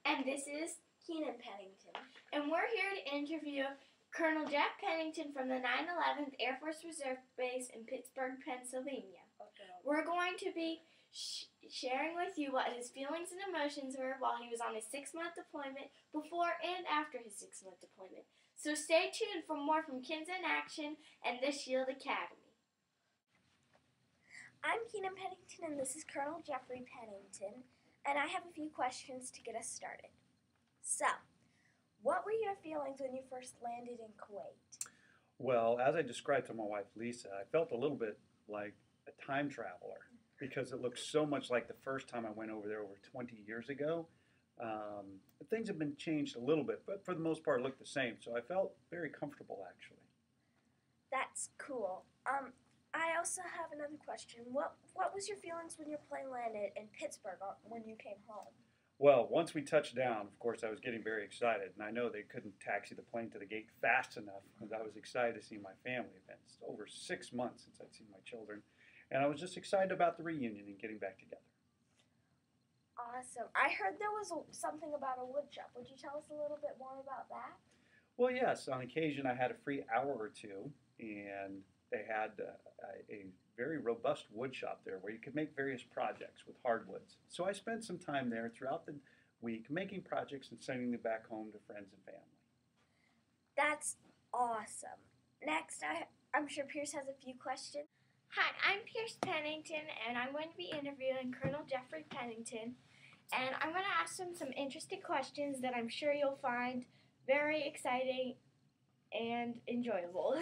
And this is Keenan Pennington. And we're here to interview Colonel Jeff Pennington from the 911th Air Force Reserve Base in Pittsburgh, Pennsylvania. Okay. We're going to be sharing with you what his feelings and emotions were while he was on his 6-month deployment, before and after his 6-month deployment. So stay tuned for more from Kids in Action and the Shield Academy. I'm Keenan Pennington, and this is Colonel Jeffrey Pennington, and I have a few questions to get us started. So, what were your feelings when you first landed in Kuwait? Well, as I described to my wife Lisa, I felt a little bit like a time traveler because it looked so much like the first time I went over there over 20 years ago. Things have been changed a little bit, but for the most part, it looked the same. So I felt very comfortable, actually. That's cool. I also have another question. What was your feelings when your plane landed in Pittsburgh when you came home? Well, once we touched down, of course, I was getting very excited, and I know they couldn't taxi the plane to the gate fast enough because I was excited to see my family. It's over 6 months since I'd seen my children, and I was just excited about the reunion and getting back together. Awesome. I heard there was something about a wood shop. Would you tell us a little bit more about that? Well, yes. On occasion, I had a free hour or two, and they had a very robust wood shop there where you could make various projects with hardwoods. So I spent some time there throughout the week making projects and sending them back home to friends and family. That's awesome. Next, I'm sure Pierce has a few questions. Hi, I'm Pierce Pennington, and I'm going to be interviewing Colonel Jeffrey Pennington. And I'm going to ask him some interesting questions that I'm sure you'll find very exciting and enjoyable.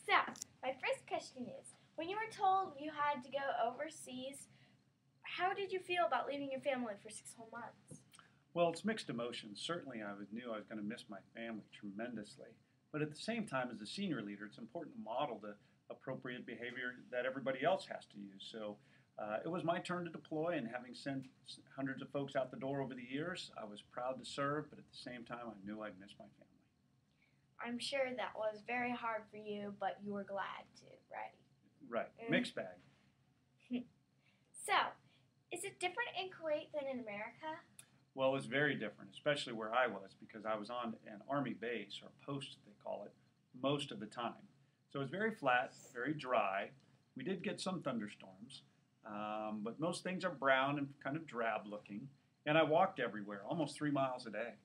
So, my first question is, when you were told you had to go overseas, how did you feel about leaving your family for 6 whole months? Well, it's mixed emotions. Certainly, I knew I was going to miss my family tremendously. But at the same time, as a senior leader, it's important to model the appropriate behavior that everybody else has to use. So it was my turn to deploy, and having sent hundreds of folks out the door over the years, I was proud to serve, but at the same time, I knew I'd miss my family. I'm sure that was very hard for you, but you were glad to, right? Right. Mixed bag. So, is it different in Kuwait than in America? Well, it's very different, especially where I was, because I was on an Army base, or post they call it, most of the time. So it's very flat, very dry. We did get some thunderstorms, but most things are brown and kind of drab looking. And I walked everywhere, almost 3 miles a day.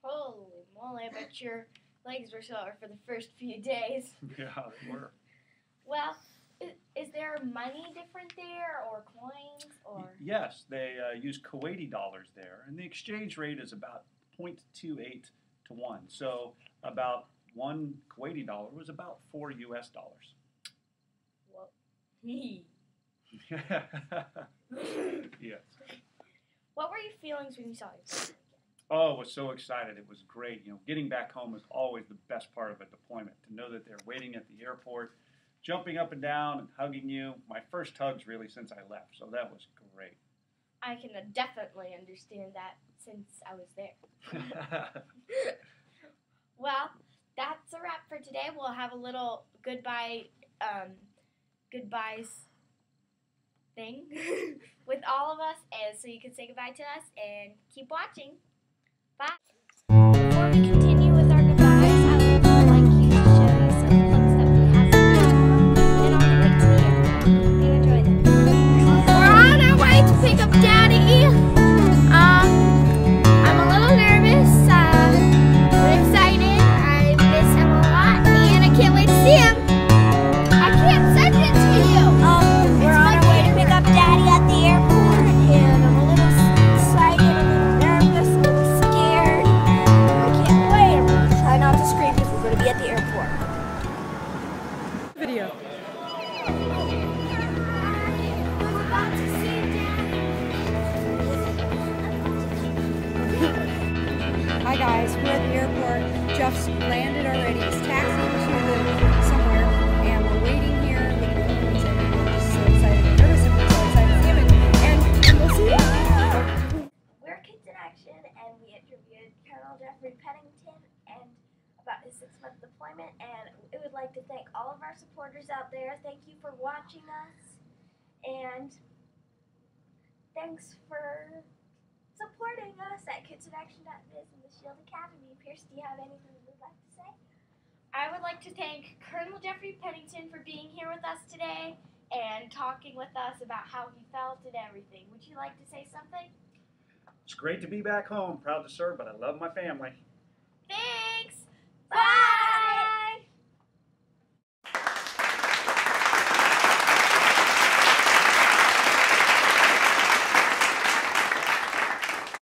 Holy moly, I bet your legs were sore for the first few days. Yeah, they were. Well, is there money different there, or coins, or? Yes, they use Kuwaiti dollars there, and the exchange rate is about 0.28 to 1. So about 1 Kuwaiti dollar was about $4 US. Whoa. Yes. What were your feelings when you saw your family? Oh, I was so excited. It was great. You know, getting back home is always the best part of a deployment, to know that they're waiting at the airport, jumping up and down and hugging you. My first hugs really since I left, so that was great. I can definitely understand that since I was there. Well, that's a wrap for today. We'll have a little goodbyes thing with all of us, and so you can say goodbye to us and keep watching. Bye. Before we continue with our goodbyes, I would like you to show you some clips that we have and on the way to the airport. Do you enjoy them? We're on our way to pick up Daddy. I'm a little nervous, but excited. I miss him a lot, and I can't wait to see him. I can't send it to you. We're on our way to pick up Daddy at the airport, and I'm a little excited, a little nervous, a little scared. I can't wait. I'm going to try not to scream because we're going to be at the airport. Video. Hi guys, we're at the airport. Jeff's landed already. He's taxiing to somewhere, and we're waiting here with the phones, and we're just so excited and nervous, and we're so excited to see him, and we'll see you. We're Kids in Action, and we interviewed Colonel Jeffrey Pennington and about his 6-month deployment, and we would like to thank all of our supporters out there. Thank you for watching us, and thanks for supporting us at KidsInAction.biz and the Shield Academy. Pierce, do you have anything you would like to say? I would like to thank Colonel Jeffrey Pennington for being here with us today and talking with us about how he felt and everything. Would you like to say something? It's great to be back home. Proud to serve, but I love my family.